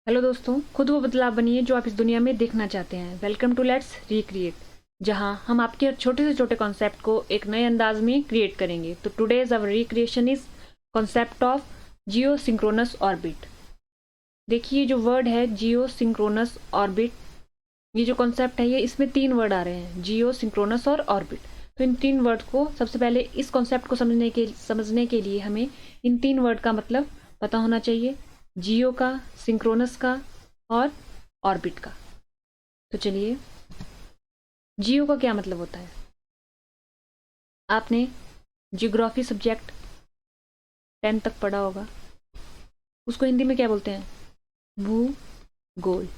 Hello दोस्तों, खुद वो बदलाव बनिए जो आप इस दुनिया में देखना चाहते हैं। वेलकम टू लेट्स रिक्रिएट, जहां हम आपके छोटे से छोटे कॉन्सेप्ट को एक नए अंदाज में क्रिएट करेंगे। तो today's our recreation is concept of Jio synchronous orbit. देखिए, जो वर्ड है जियो सिंक्रोनस ऑर्बिट, ये जो कॉन्सेप्ट है ये इसमें तीन वर्ड आ रहे हैं, जियो सिंक्रोनस और ऑर्बिट। तो इन तीन वर्ड को सबसे पहले इस कॉन्सेप्ट को समझने के लिए हमें इन तीन वर्ड का मतलब पता होना चाहिए, जियो का, सिंक्रोनस का और ऑर्बिट का। तो चलिए, जियो का क्या मतलब होता है? आपने जियोग्राफी सब्जेक्ट 10 तक पढ़ा होगा। उसको हिंदी में क्या बोलते हैं? भूगोल।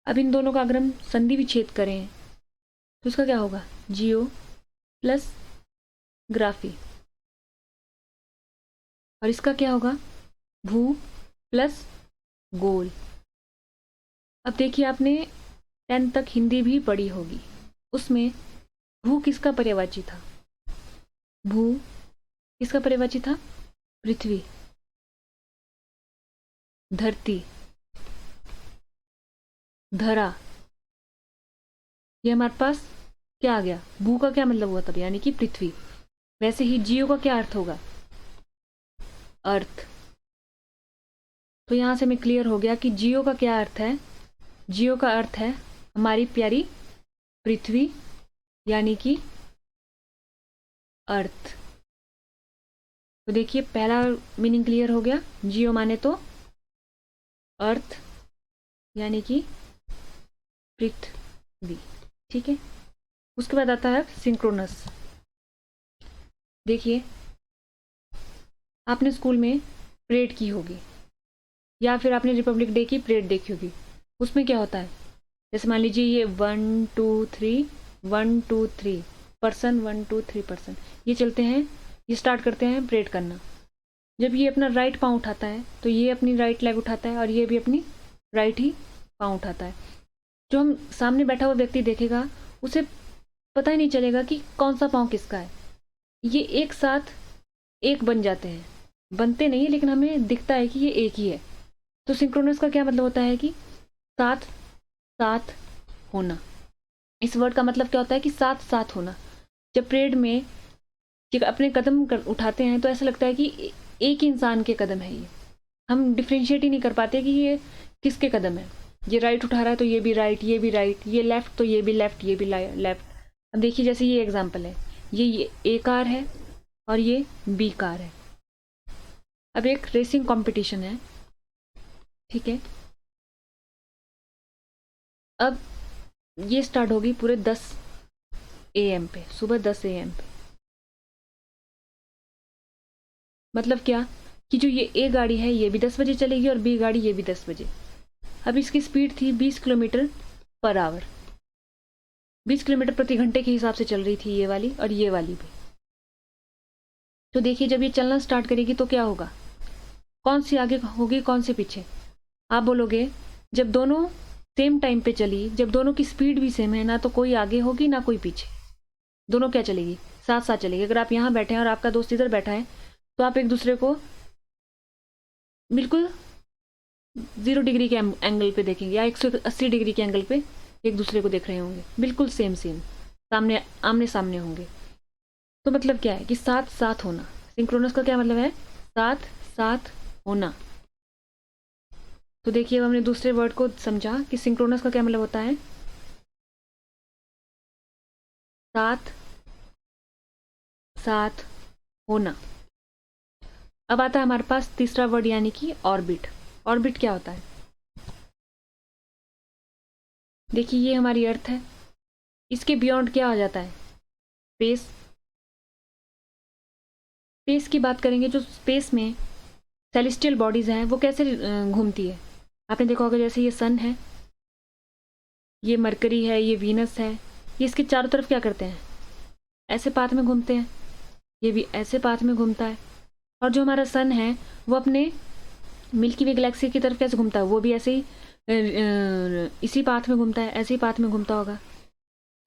अब इन दोनों का अगर हम संधि विच्छेद करें तो इसका क्या होगा? जियो प्लस ग्राफी। और इसका क्या होगा? भू प्लस गोल। अब देखिए, आपने 10 तक हिंदी भी पढ़ी होगी, उसमें भू किसका पर्यायवाची था? भू किसका पर्यायवाची था? पृथ्वी, धरती, धरा। ये हमारे पास क्या आ गया? भू का क्या मतलब हुआ तब? यानी कि पृथ्वी। वैसे ही जियो का क्या अर्थ होगा? अर्थ। तो यहां से हमें क्लियर हो गया कि जियो का क्या अर्थ है। जियो का अर्थ है हमारी प्यारी पृथ्वी, यानी कि अर्थ। तो देखिए, पहला मीनिंग क्लियर हो गया। जियो माने तो अर्थ, यानी कि पृथ्वी। ठीक है। उसके बाद आता है सिंक्रोनस। देखिए, आपने स्कूल में परेड की होगी या फिर आपने रिपब्लिक डे की परेड देखी होगी। उसमें क्या होता है? जैसे मान लीजिए ये 1 2 3 1 2 3 पर्सन, 1 2 3 पर्सन, ये चलते हैं, ये स्टार्ट करते हैं परेड करना। जब ये अपना राइट पाँव उठाता है तो ये अपनी राइट लेग उठाता है और ये भी अपनी राइट ही पाँव उठाता है। जो हम सामने बैठा हुआ व्यक्ति देखेगा उसे पता ही नहीं चलेगा कि कौन सा पाँव किसका है। ये एक साथ एक बन जाते हैं, बनते नहीं है लेकिन हमें दिखता है कि ये एक ही है। तो सिंक्रोनस का क्या मतलब होता है? कि साथ साथ होना। इस वर्ड का मतलब क्या होता है? कि साथ साथ होना। जब परेड में अपने कदम उठाते हैं तो ऐसा लगता है कि एक ही इंसान के कदम है ये। हम डिफ्रेंशिएट ही नहीं कर पाते कि ये किसके कदम है। ये राइट उठा रहा है तो ये भी राइट, ये भी राइट, ये लेफ्ट तो ये भी लेफ्ट, ये भी लेफ्ट। अब देखिए, जैसे ये एग्जाम्पल है, ये ए कार है और ये बी कार है। अब एक रेसिंग कंपटीशन है, ठीक है। अब ये स्टार्ट होगी पूरे 10 AM पे, सुबह 10 AM पे। मतलब क्या? कि जो ये ए गाड़ी है ये भी 10 बजे चलेगी और बी गाड़ी ये भी 10 बजे। अब इसकी स्पीड थी 20 किलोमीटर पर आवर, 20 किलोमीटर प्रति घंटे के हिसाब से चल रही थी ये वाली और ये वाली भी। तो देखिए, जब ये चलना स्टार्ट करेगी तो क्या होगा? कौन सी आगे होगी, कौन सी पीछे? आप बोलोगे जब दोनों सेम टाइम पे चली, जब दोनों की स्पीड भी सेम है, ना तो कोई आगे होगी ना कोई पीछे, दोनों क्या चलेगी? साथ साथ चलेगी। अगर आप यहाँ बैठे हैं और आपका दोस्त इधर बैठा है तो आप एक दूसरे को बिल्कुल 0 डिग्री के एंगल पे देखेंगे या 180 डिग्री के एंगल पे एक दूसरे को देख रहे होंगे, बिल्कुल सेम सेम, सामने आमने सामने होंगे। तो मतलब क्या है? कि साथ साथ होना। सिंक्रोनस का क्या मतलब है? साथ साथ होना। तो देखिए, अब हमने दूसरे वर्ड को समझा कि सिंक्रोनस का क्या मतलब होता है। साथ साथ होना। अब आता है हमारे पास तीसरा वर्ड, यानी कि ऑर्बिट। ऑर्बिट क्या होता है? देखिए, ये हमारी अर्थ है, इसके बियॉन्ड क्या आ जाता है? स्पेस। स्पेस की बात करेंगे, जो स्पेस में सेलेस्टियल बॉडीज हैं वो कैसे घूमती है। आपने देखा होगा, जैसे ये सन है, ये मरकरी है, ये वीनस है, ये इसके चारों तरफ क्या करते हैं? ऐसे पाथ में घूमते हैं। ये भी ऐसे पाथ में घूमता है। और जो हमारा सन है वो अपने मिल्की वे गैलेक्सी की तरफ कैसे घूमता है? वो भी ऐसे ही इसी पाथ में घूमता है, ऐसे ही पाथ में घूमता होगा,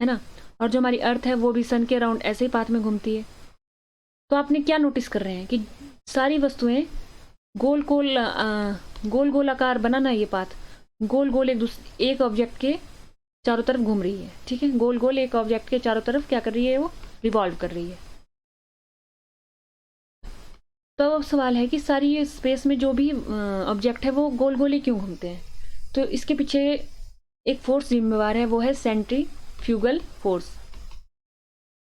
है ना। और जो हमारी अर्थ है वो भी सन के अराउंड ऐसे ही पाथ में घूमती है। तो आपने क्या नोटिस कर रहे हैं कि सारी वस्तुएं गोल गोल गोल गोल आकार बना ना ये पाथ, गोल गोल एक ऑब्जेक्ट के चारों तरफ घूम रही है, ठीक है, गोल गोल एक ऑब्जेक्ट के चारों तरफ क्या कर रही है, वो रिवॉल्व कर रही है। तो अब सवाल है कि सारी ये स्पेस में जो भी ऑब्जेक्ट है वो गोल गोल ही क्यों घूमते हैं। तो इसके पीछे एक फोर्स जिम्मेवार है, वो है सेंट्रीफ्यूगल फोर्स।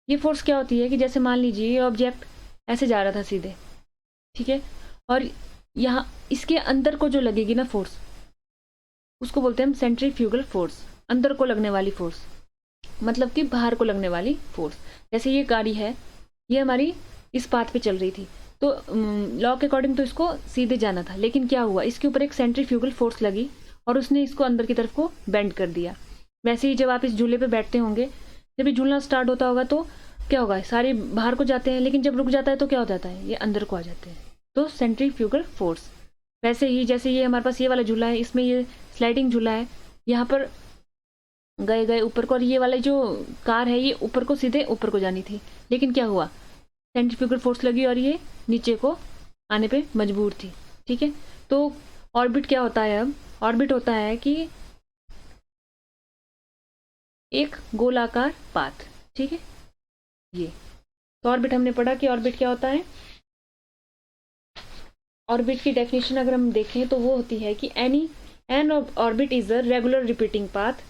ये फोर्स क्या होती है कि जैसे मान लीजिए ये ऑब्जेक्ट ऐसे जा रहा था सीधे, ठीक है, और यहाँ इसके अंदर को जो लगेगी ना फोर्स, उसको बोलते हैं हम सेंट्रीफ्यूगल फोर्स, अंदर को लगने वाली फोर्स, मतलब कि बाहर को लगने वाली फोर्स। जैसे ये गाड़ी है, ये हमारी इस पाथ पे चल रही थी, तो लॉ के अकॉर्डिंग तो इसको सीधे जाना था, लेकिन क्या हुआ, इसके ऊपर एक सेंट्रीफ्यूगल फोर्स लगी और उसने इसको अंदर की तरफ को बेंड कर दिया। वैसे ही जब आप इस झूले पे बैठते होंगे, जब ये झूलना स्टार्ट होता होगा तो क्या होगा, सारे बाहर को जाते हैं, लेकिन जब रुक जाता है तो क्या हो जाता है, ये अंदर को आ जाते हैं, तो सेंट्रीफ्यूगल फोर्स। वैसे ही जैसे ये हमारे पास ये वाला झूला है, इसमें ये स्लाइडिंग झूला है, यहाँ पर गए गए ऊपर को, और ये वाला जो कार है ये ऊपर को सीधे ऊपर को जानी थी, लेकिन क्या हुआ, सेंट्रीफ्यूगल फोर्स लगी और ये नीचे को आने पे मजबूर थी, ठीक है। तो ऑर्बिट क्या होता है, अब ऑर्बिट होता है कि एक गोलाकार पाथ, ठीक है, ये तो ऑर्बिट हमने पढ़ा कि ऑर्बिट क्या होता है। ऑर्बिट की डेफिनेशन अगर हम देखें तो वो होती है कि N orbit is a regular repeating path.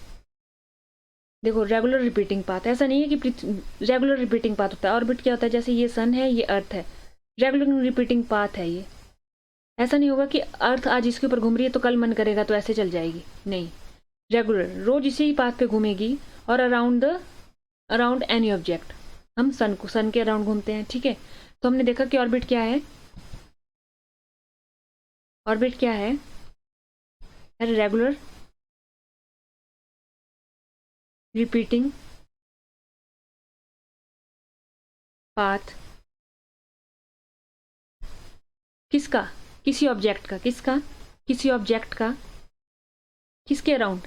देखो रेगुलर रिपीटिंग पाथ, ऐसा नहीं है कि रेगुलर रिपीटिंग पाथ होता है। ऑर्बिट क्या होता है, जैसे ये सन है, ये अर्थ है, रेगुलर रिपीटिंग पाथ है ये। ऐसा नहीं होगा कि अर्थ आज इसके ऊपर घूम रही है तो कल मन करेगा तो ऐसे चल जाएगी, नहीं, रेगुलर, रोज इसी पाथ पे घूमेगी और अराउंड एनी ऑब्जेक्ट। हम सन के अराउंड घूमते हैं, ठीक है। तो हमने देखा कि ऑर्बिट क्या है, ऑर्बिट क्या है, रेगुलर रिपीटिंग पाथ, किसका, किसी ऑब्जेक्ट का, किसका, किसी ऑब्जेक्ट का, किसके अराउंड,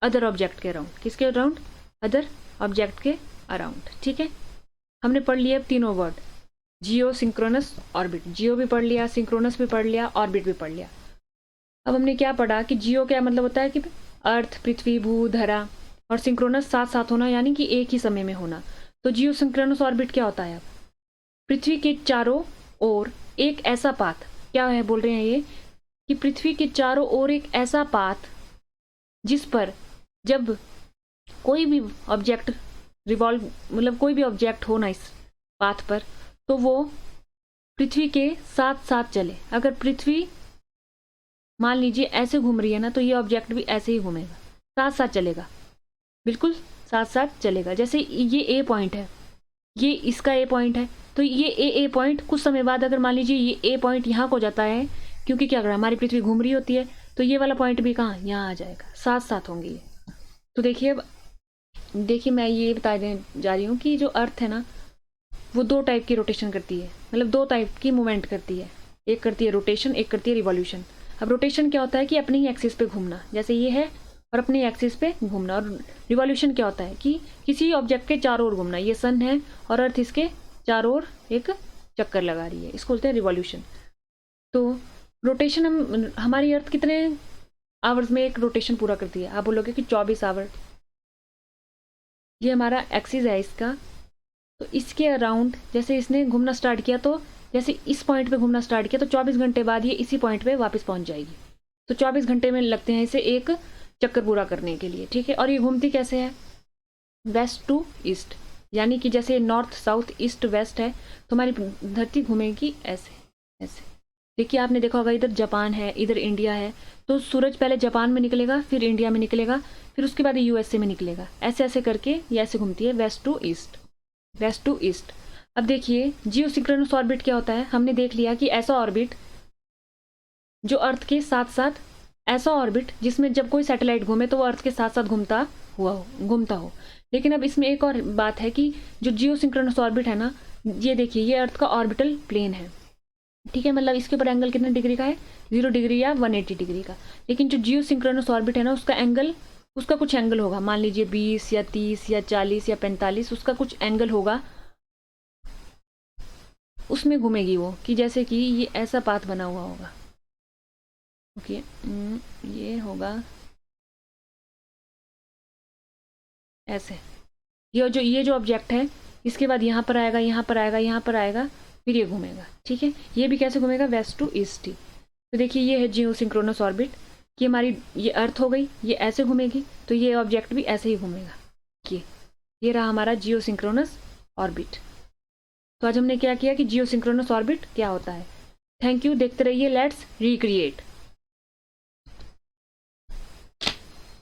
अदर ऑब्जेक्ट के अराउंड, किसके अराउंड, अदर ऑब्जेक्ट के अराउंड, ठीक है। हमने पढ़ लिया अब तीनों वर्ड, जियो, सिंक्रोनस, ऑर्बिट। जियो भी पढ़ लिया, सिंक्रोनस भी पढ़ लिया, ऑर्बिट भी पढ़ लिया। अब हमने क्या पढ़ा कि जियो क्या मतलब होता है कि अर्थ, पृथ्वी, भू, धरा, और सिंक्रोनस साथ साथ होना, यानी कि एक ही समय में होना। तो जियो सिंक्रोनस ऑर्बिट क्या होता है, अब पृथ्वी के चारों ओर एक ऐसा पाथ, क्या है बोल रहे हैं ये कि पृथ्वी के चारों ओर एक ऐसा पाथ जिस पर जब कोई भी ऑब्जेक्ट रिवॉल्व, मतलब कोई भी ऑब्जेक्ट हो ना इस पाथ पर, तो वो पृथ्वी के साथ साथ चले। अगर पृथ्वी मान लीजिए ऐसे घूम रही है ना, तो ये ऑब्जेक्ट भी ऐसे ही घूमेगा, साथ साथ चलेगा, बिल्कुल साथ साथ चलेगा। जैसे ये ए पॉइंट है, ये इसका ए पॉइंट है, तो ये ए पॉइंट कुछ समय बाद अगर मान लीजिए ये ए पॉइंट यहाँ को जाता है, क्योंकि क्या कर रहा है, हमारी पृथ्वी घूम रही होती है, तो ये वाला पॉइंट भी कहाँ, यहाँ आ जाएगा, साथ साथ होंगे ये। तो देखिए, अब देखिए मैं ये बता देने जा रही हूँ कि जो अर्थ है ना, वो दो टाइप की रोटेशन करती है, मतलब दो टाइप की मूवमेंट करती है, एक करती है रोटेशन, एक करती है रिवॉल्यूशन। अब रोटेशन क्या होता है कि अपनी ही एक्सिस पे घूमना, जैसे ये है, और अपनी एक्सिस पे घूमना। और रिवॉल्यूशन क्या होता है कि किसी ऑब्जेक्ट के चारों ओर घूमना, ये सन है और अर्थ इसके चारों ओर एक चक्कर लगा रही है, इसको बोलते हैं रिवॉल्यूशन। तो रोटेशन हमारी अर्थ कितने आवर्स में एक रोटेशन पूरा करती है, आप बोलोगे कि 24 आवर। ये हमारा एक्सिस है इसका, तो इसके अराउंड जैसे इसने घूमना स्टार्ट किया, तो जैसे इस पॉइंट पे घूमना स्टार्ट किया, तो 24 घंटे बाद ये इसी पॉइंट पे वापस पहुंच जाएगी। तो 24 घंटे में लगते हैं इसे एक चक्कर पूरा करने के लिए, ठीक है। और ये घूमती कैसे है, वेस्ट टू ईस्ट, यानी कि जैसे नॉर्थ, साउथ, ईस्ट, वेस्ट है, तो हमारी धरती घूमेगी ऐसे ऐसे। देखिए आपने देखा होगा, इधर जापान है, इधर इंडिया है, तो सूरज पहले जापान में निकलेगा, फिर इंडिया में निकलेगा, फिर उसके बाद यूएसए में निकलेगा, ऐसे ऐसे करके ये ऐसे घूमती है, west to east, west to east. अब देखिए जियोसिंक्रोनस ऑर्बिट क्या होता है, हमने देख लिया कि ऐसा ऑर्बिट जो अर्थ के साथ साथ, ऐसा ऑर्बिट जिसमें जब कोई सैटेलाइट घूमे तो वो अर्थ के साथ साथ घूमता हो। लेकिन अब इसमें एक और बात है कि जो जियोसिंक्रोनस ऑर्बिट है ना, ये देखिए ये अर्थ का ऑर्बिटल प्लेन है, ठीक है, मतलब इसके ऊपर एंगल कितने डिग्री का है, 0 डिग्री या 180 डिग्री का। लेकिन जो जियोसिंक्रोनस ऑर्बिट है ना, उसका एंगल, उसका कुछ एंगल होगा, मान लीजिए 20 या 30 या 40 या 45, उसका कुछ एंगल होगा, उसमें घूमेगी वो, कि जैसे कि ये ऐसा पाथ बना हुआ होगा, ओके, ये होगा ऐसे। ये जो ऑब्जेक्ट है, इसके बाद यहाँ पर आएगा, यहाँ पर आएगा, यहाँ पर आएगा, फिर ये घूमेगा। ठीक है, ये भी कैसे घूमेगा, वेस्ट टू ईस्ट ही। तो देखिए ये है जियो सिंक्रोनस ऑर्बिट, कि हमारी ये अर्थ हो गई, ये ऐसे घूमेगी, तो ये ऑब्जेक्ट भी ऐसे ही घूमेगा। ये रहा हमारा जियो सिंक्रोनस ऑर्बिट। तो आज हमने क्या किया कि जियो सिंक्रोनस ऑर्बिट क्या होता है। थैंक यू, देखते रहिए लेट्स रिक्रिएट।